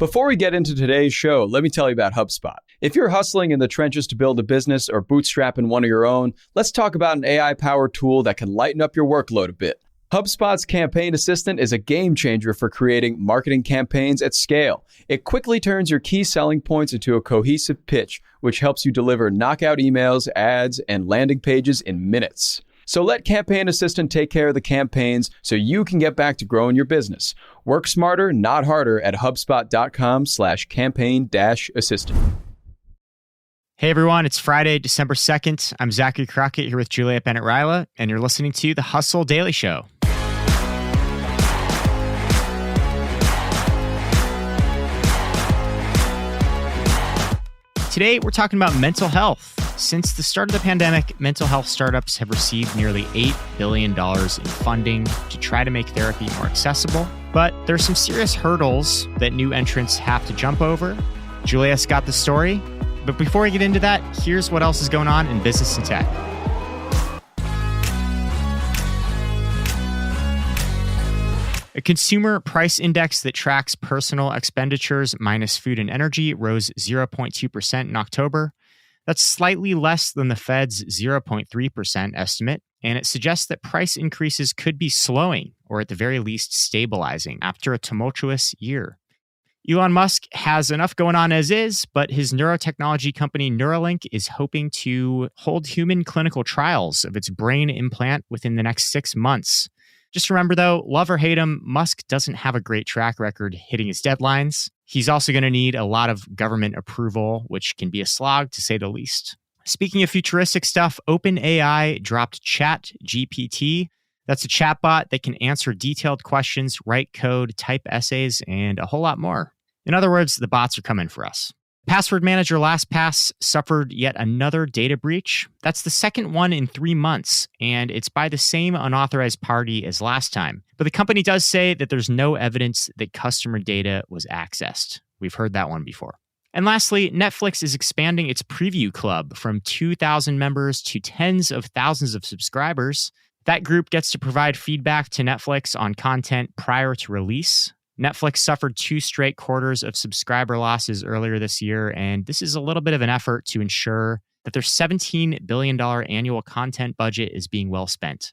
Before we get into today's show, let me tell you about HubSpot. If you're hustling in the trenches to build a business or bootstrapping one of your own, let's talk about an AI-powered tool that can lighten up your workload a bit. HubSpot's Campaign Assistant is a game changer for creating marketing campaigns at scale. It quickly turns your key selling points into a cohesive pitch, which helps you deliver knockout emails, ads, and landing pages in minutes. So let Campaign Assistant take care of the campaigns so you can get back to growing your business. Work smarter, not harder at HubSpot.com/campaign-assistant. Hey everyone, it's Friday, December 2nd. I'm Zachary Crockett here with Juliet, Bennett, Rylah, and you're listening to The Hustle Daily Show. Today, we're talking about mental health. Since the start of the pandemic, mental health startups have received nearly $8 billion in funding to try to make therapy more accessible. But there's some serious hurdles that new entrants have to jump over. Juliet's got the story. But before we get into that, here's what else is going on in business and tech. A consumer price index that tracks personal expenditures minus food and energy rose 0.2% in October. That's slightly less than the Fed's 0.3% estimate, and it suggests that price increases could be slowing, or at the very least stabilizing, after a tumultuous year. Elon Musk has enough going on as is, but his neurotechnology company Neuralink is hoping to hold human clinical trials of its brain implant within the next 6 months. Just remember though, love or hate him, Musk doesn't have a great track record hitting his deadlines. He's also going to need a lot of government approval, which can be a slog to say the least. Speaking of futuristic stuff, OpenAI dropped ChatGPT. That's a chatbot that can answer detailed questions, write code, type essays, and a whole lot more. In other words, the bots are coming for us. Password manager LastPass suffered yet another data breach. That's the second one in 3 months, and it's by the same unauthorized party as last time. But the company does say that there's no evidence that customer data was accessed. We've heard that one before. And lastly, Netflix is expanding its preview club from 2,000 members to tens of thousands of subscribers. That group gets to provide feedback to Netflix on content prior to release. Netflix suffered 2 straight quarters of subscriber losses earlier this year, and this is a little bit of an effort to ensure that their $17 billion annual content budget is being well spent.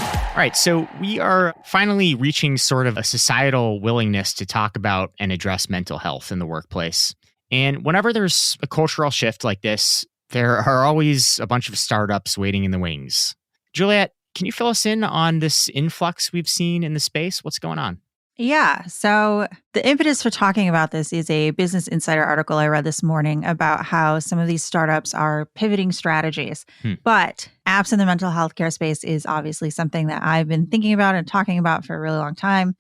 All right, so we are finally reaching sort of a societal willingness to talk about and address mental health in the workplace. And whenever there's a cultural shift like this, there are always a bunch of startups waiting in the wings. Juliet, can you fill us in on this influx we've seen in the space? What's going on? Yeah. So the impetus for talking about this is a Business Insider article I read this morning about how some of these startups are pivoting strategies. But apps in the mental health care space is obviously something that I've been thinking about and talking about for a really long time.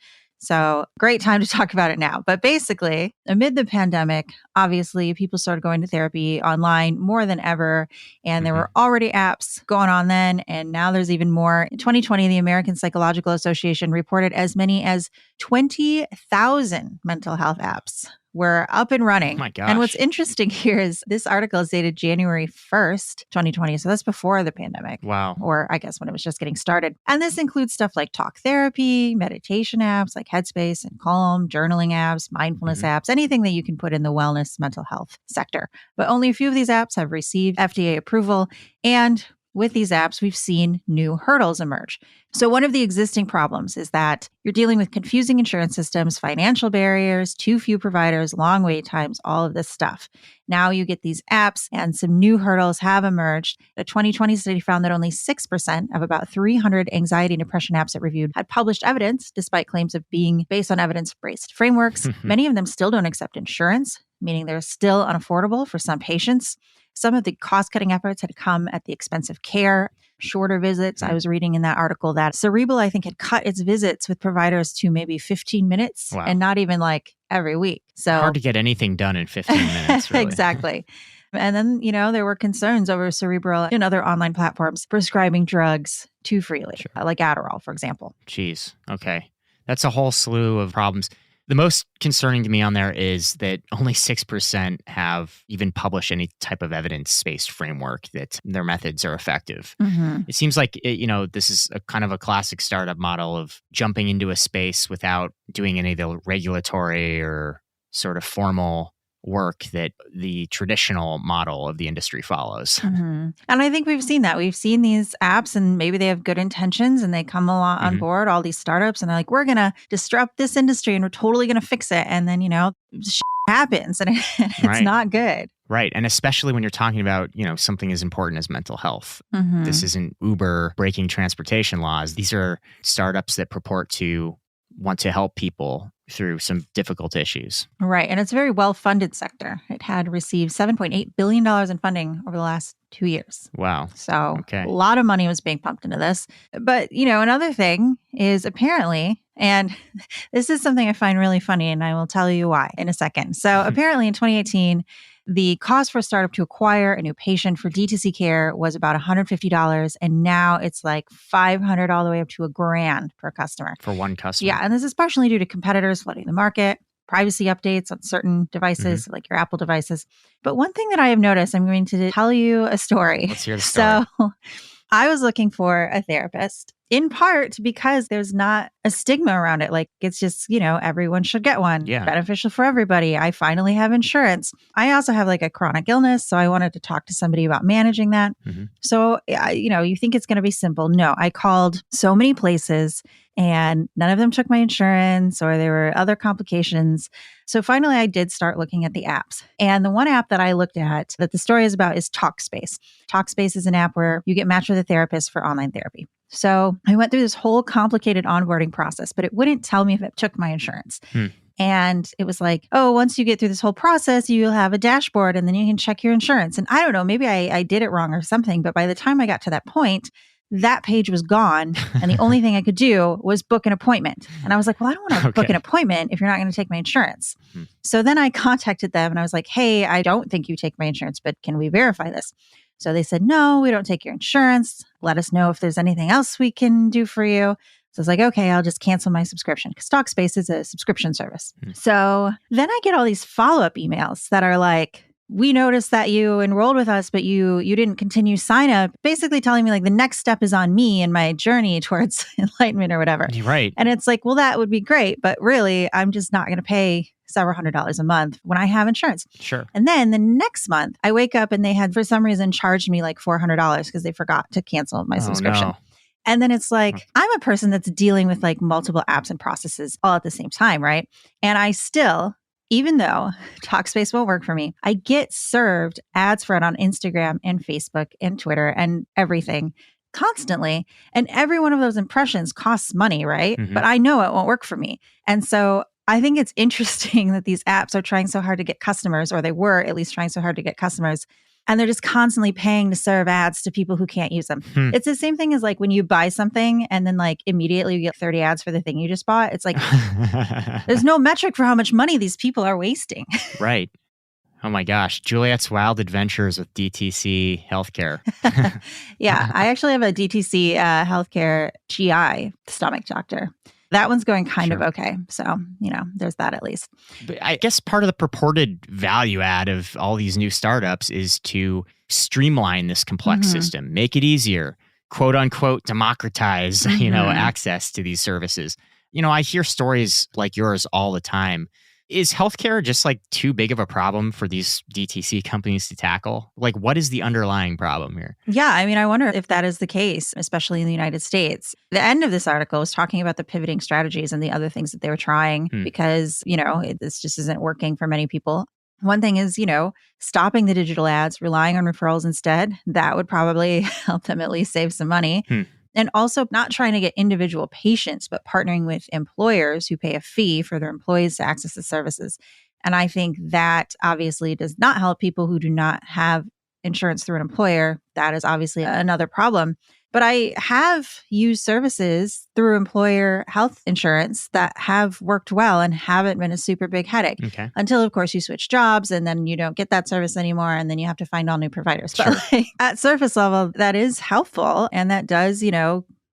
So great time to talk about it now. But basically, amid the pandemic, obviously, people started going to therapy online more than ever. And there were already apps going on then. And now there's even more. In 2020, the American Psychological Association reported as many as 20,000 mental health apps were up and running. Oh my gosh. And what's interesting here is this article is dated January 1st, 2020. So that's before the pandemic. Wow. Or I guess when it was just getting started. And this includes stuff like talk therapy, meditation apps like Headspace and Calm, journaling apps, mindfulness apps, anything that you can put in the wellness mental health sector. But only a few of these apps have received FDA approval. And with these apps, we've seen new hurdles emerge. So one of the existing problems is that you're dealing with confusing insurance systems, financial barriers, too few providers, long wait times, all of this stuff. Now you get these apps and some new hurdles have emerged. A 2020 study found that only 6% of about 300 anxiety and depression apps it reviewed had published evidence, despite claims of being based on evidence-based frameworks. Many of them still don't accept insurance, meaning they're still unaffordable for some patients. Some of the cost-cutting efforts had come at the expense of care, shorter visits. I was reading in that article that Cerebral, I think, had cut its visits with providers to maybe 15 minutes and not even like every week. So hard to get anything done in 15 minutes, really. Exactly. And then, there were concerns over Cerebral and other online platforms prescribing drugs too freely, like Adderall, for example. Jeez. Okay. That's a whole slew of problems. The most concerning to me on there is that only 6% have even published any type of evidence-based framework that their methods are effective. It seems like, this is a kind of a classic startup model of jumping into a space without doing any of the regulatory or sort of formal work that the traditional model of the industry follows. And I think we've seen that. We've seen these apps and maybe they have good intentions and they come along on board, all these startups, and they're like, we're going to disrupt this industry and we're totally going to fix it. And then, shit happens and it's not good. Right. And especially when you're talking about, something as important as mental health. This isn't Uber breaking transportation laws. These are startups that purport to want to help people through some difficult issues. Right. And it's a very well-funded sector. It had received $7.8 billion in funding over the last 2 years. Wow. So a lot of money was being pumped into this. But, another thing is apparently, and this is something I find really funny, and I will tell you why in a second. So apparently in 2018, the cost for a startup to acquire a new patient for DTC care was about $150. And now it's like $500 all the way up to $1,000 per customer. For one customer. Yeah. And this is partially due to competitors flooding the market, privacy updates on certain devices, like your Apple devices. But one thing that I have noticed, I'm going to tell you a story. Let's hear the story. So I was looking for a therapist, in part because there's not a stigma around it. Like it's just, everyone should get one. Yeah. Beneficial for everybody. I finally have insurance. I also have like a chronic illness. So I wanted to talk to somebody about managing that. So, you think it's going to be simple. No, I called so many places and none of them took my insurance or there were other complications. So finally, I did start looking at the apps. And the one app that I looked at that the story is about is Talkspace. Talkspace is an app where you get matched with a therapist for online therapy. So I went through this whole complicated onboarding process, but it wouldn't tell me if it took my insurance. And it was like, once you get through this whole process, you'll have a dashboard and then you can check your insurance. And I don't know, maybe I did it wrong or something. But by the time I got to that point, that page was gone. And the only thing I could do was book an appointment. And I was like, well, I don't want to book an appointment if you're not going to take my insurance. So then I contacted them and I was like, hey, I don't think you take my insurance, but can we verify this? So they said, no, we don't take your insurance. Let us know if there's anything else we can do for you. So I was like, okay, I'll just cancel my subscription because Talkspace is a subscription service. So then I get all these follow-up emails that are like, we noticed that you enrolled with us, but you didn't continue sign up, basically telling me like the next step is on me in my journey towards enlightenment or whatever. Right. And it's like, well, that would be great, but really, I'm just not going to pay several $100s a month when I have insurance. Sure. And then the next month, I wake up and they had, for some reason, charged me like $400 because they forgot to cancel my subscription. No. And then it's like, I'm a person that's dealing with like multiple apps and processes all at the same time, right? And I still, even though Talkspace won't work for me, I get served ads for it on Instagram and Facebook and Twitter and everything constantly. And every one of those impressions costs money, right? But I know it won't work for me. And so I think it's interesting that these apps are trying so hard to get customers, or they were at least trying so hard to get customers. And they're just constantly paying to serve ads to people who can't use them. It's the same thing as like when you buy something and then like immediately you get 30 ads for the thing you just bought. It's like, there's no metric for how much money these people are wasting. Right. Oh my gosh. Juliet's wild adventures with DTC healthcare. Yeah. I actually have a DTC healthcare GI stomach doctor. That one's going kind of okay. So, there's that at least. But I guess part of the purported value add of all these new startups is to streamline this complex system, make it easier, quote unquote, democratize, access to these services. I hear stories like yours all the time. Is healthcare just like too big of a problem for these DTC companies to tackle? Like, what is the underlying problem here? Yeah, I wonder if that is the case, especially in the United States. The end of this article was talking about the pivoting strategies and the other things that they were trying because, this just isn't working for many people. One thing is, stopping the digital ads, relying on referrals instead. That would probably help them at least save some money. And also not trying to get individual patients, but partnering with employers who pay a fee for their employees to access the services. And I think that obviously does not help people who do not have insurance through an employer. That is obviously another problem. But I have used services through employer health insurance that have worked well and haven't been a super big headache. Until, of course, you switch jobs and then you don't get that service anymore. And then you have to find all new providers. But at surface level, that is helpful. And that does,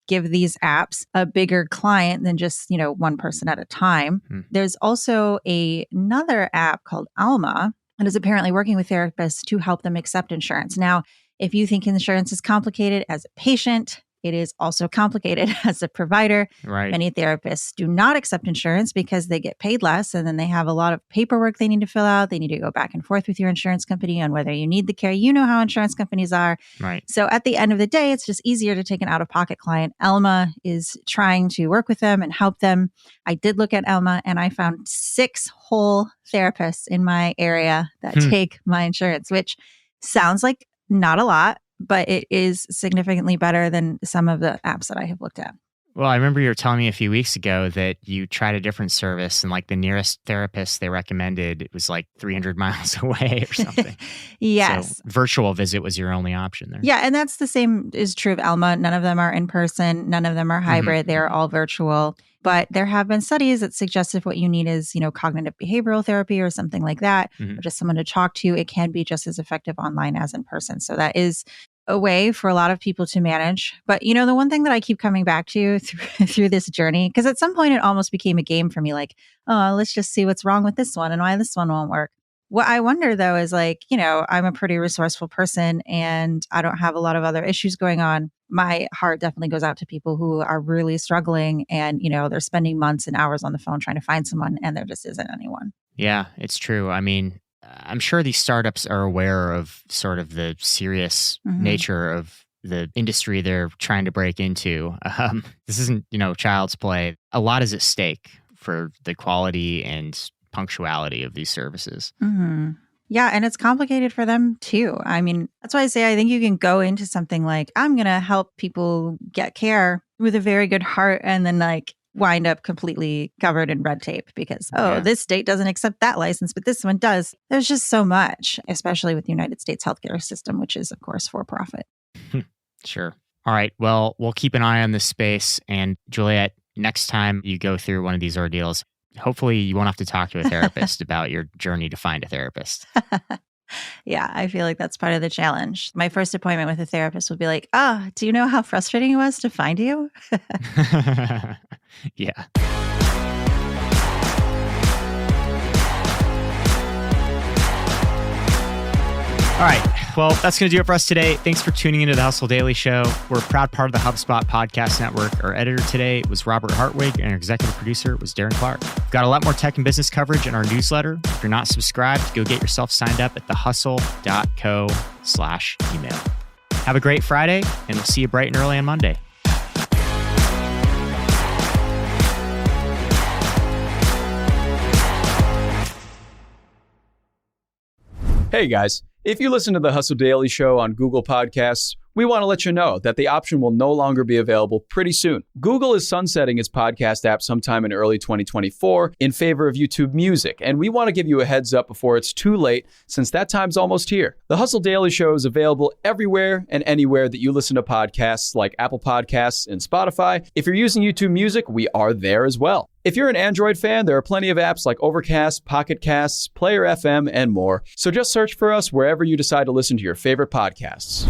give these apps a bigger client than just, one person at a time. There's also another app called Alma that is apparently working with therapists to help them accept insurance. Now, if you think insurance is complicated as a patient, it is also complicated as a provider. Right. Many therapists do not accept insurance because they get paid less, and then they have a lot of paperwork they need to fill out. They need to go back and forth with your insurance company on whether you need the care. You know how insurance companies are. Right. So at the end of the day, it's just easier to take an out-of-pocket client. Elma is trying to work with them and help them. I did look at Elma, and I found 6 whole therapists in my area that take my insurance, which sounds like not a lot, but it is significantly better than some of the apps that I have looked at. Well, I remember you were telling me a few weeks ago that you tried a different service and like the nearest therapist they recommended, it was like 300 miles away or something. Yes. So virtual visit was your only option there. Yeah. And that's the same is true of Elma. None of them are in person. None of them are hybrid. They're all virtual. But there have been studies that suggest if what you need is, cognitive behavioral therapy or something like that, or just someone to talk to, it can be just as effective online as in person. So that is a way for a lot of people to manage. But, the one thing that I keep coming back to through this journey, because at some point it almost became a game for me, like, oh, let's just see what's wrong with this one and why this one won't work. What I wonder, though, is like, I'm a pretty resourceful person and I don't have a lot of other issues going on. My heart definitely goes out to people who are really struggling and, they're spending months and hours on the phone trying to find someone and there just isn't anyone. Yeah, it's true. I mean, I'm sure these startups are aware of sort of the serious nature of the industry they're trying to break into. This isn't, child's play. A lot is at stake for the quality and punctuality of these services. Yeah, and it's complicated for them too. I mean, that's why I say I think you can go into something like, I'm going to help people get care with a very good heart and then like wind up completely covered in red tape because, this state doesn't accept that license, but this one does. There's just so much, especially with the United States healthcare system, which is, of course, for profit. Sure. All right. Well, we'll keep an eye on this space. And Juliet, next time you go through one of these ordeals, hopefully you won't have to talk to a therapist about your journey to find a therapist. Yeah, I feel like that's part of the challenge. My first appointment with a therapist would be like, do you know how frustrating it was to find you? Yeah. All right. Well, that's going to do it for us today. Thanks for tuning into the Hustle Daily Show. We're a proud part of the HubSpot Podcast Network. Our editor today was Robert Hartwig, and our executive producer was Darren Clark. We've got a lot more tech and business coverage in our newsletter. If you're not subscribed, go get yourself signed up at thehustle.co/email. Have a great Friday, and we'll see you bright and early on Monday. Hey guys, if you listen to the Hustle Daily Show on Google Podcasts, we want to let you know that the option will no longer be available pretty soon. Google is sunsetting its podcast app sometime in early 2024 in favor of YouTube Music, and we want to give you a heads up before it's too late since that time's almost here. The Hustle Daily Show is available everywhere and anywhere that you listen to podcasts like Apple Podcasts and Spotify. If you're using YouTube Music, we are there as well. If you're an Android fan, there are plenty of apps like Overcast, Pocket Casts, Player FM, and more. So just search for us wherever you decide to listen to your favorite podcasts.